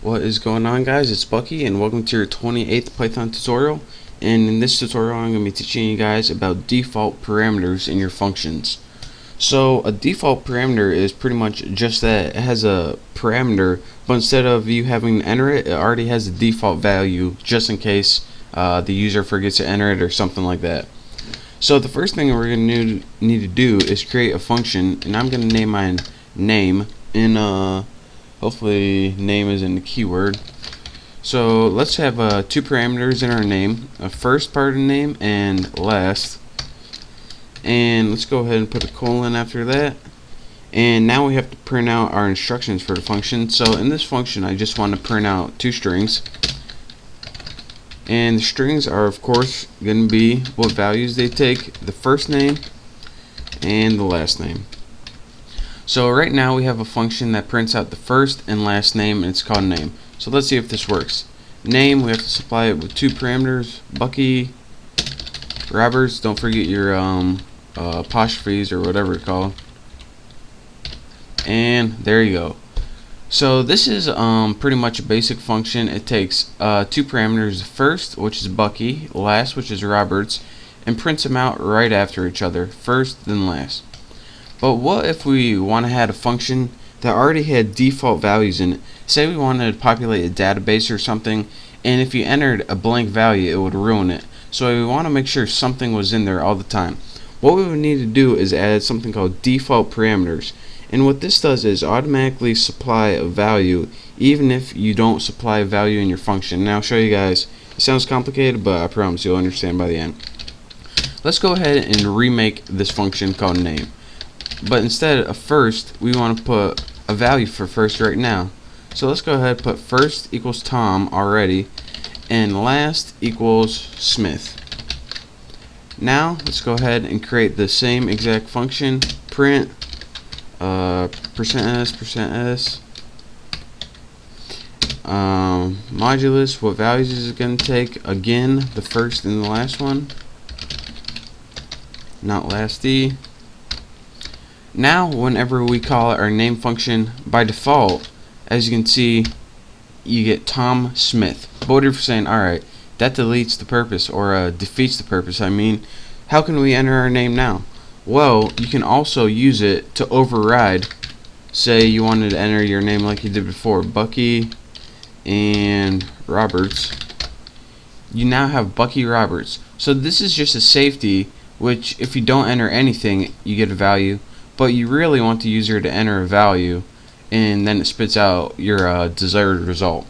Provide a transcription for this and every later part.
What is going on, guys? It's Bucky and welcome to your 28th Python tutorial. And in this tutorial I'm going to be teaching you guys about default parameters in your functions. So a default parameter is pretty much just that. It has a parameter, but instead of you having to enter it, it already has a default value just in case the user forgets to enter it or something like that. So the first thing we're going to need to do is create a function, and I'm going to name mine name in hopefully name is in the keyword. So let's have two parameters in our name, a first part of the name and last, and let's go ahead and put a colon after that. And now we have to print out our instructions for the function. So in this function I just want to print out two strings, and the strings are of course going to be what values they take, the first name and the last name. So right now we have a function that prints out the first and last name, and it's called name. So let's see if this works. Name, we have to supply it with two parameters, Bucky, Roberts, don't forget your apostrophes or whatever it's called. And there you go. So this is pretty much a basic function. It takes two parameters, first, which is Bucky, last, which is Roberts, and prints them out right after each other, first then last. But what if we want to have a function that already had default values in it? Say we wanted to populate a database or something, and if you entered a blank value it would ruin it. So we want to make sure something was in there all the time. What we would need to do is add something called default parameters. And what this does is automatically supply a value even if you don't supply a value in your function. And I'll show you guys. It sounds complicated, but I promise you'll understand by the end. Let's go ahead and remake this function called name. But instead of first, we want to put a value for first right now. So let's go ahead and put first equals Tom already, and last equals Smith. Now let's go ahead and create the same exact function. Print %s modulus, what values is it going to take? Again, the first and the last one, not lasty. Now whenever we call our name function, by default, as you can see, you get Tom Smith. But what if you're saying, alright, that deletes the purpose, or defeats the purpose, I mean, how can we enter our name now? Well, you can also use it to override. Say you wanted to enter your name like you did before, Bucky and Roberts. You now have Bucky Roberts. So this is just a safety, which if you don't enter anything, you get a value. But you really want the user to enter a value, and then it spits out your desired result.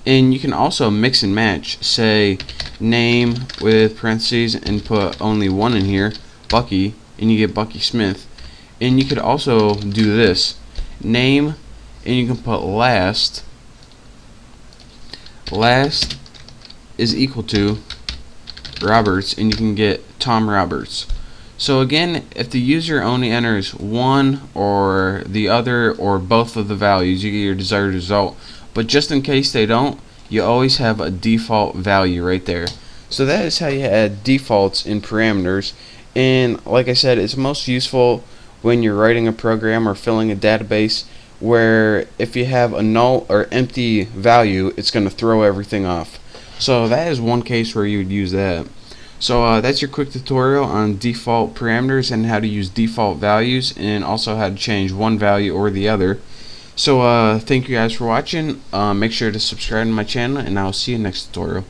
And you can also mix and match, say name with parentheses and put only one in here, Bucky, and you get Bucky Smith. And you could also do this, name, and you can put last is equal to Roberts, and you can get Tom Roberts. So again, if the user only enters one or the other or both of the values, you get your desired result. But just in case they don't, you always have a default value right there. So that is how you add defaults in parameters. And like I said, it's most useful when you're writing a program or filling a database, where if you have a null or empty value, it's going to throw everything off. So that is one case where you would use that. So that's your quick tutorial on default parameters and how to use default values, and also how to change one value or the other. So thank you guys for watching. Make sure to subscribe to my channel, and I'll see you next tutorial.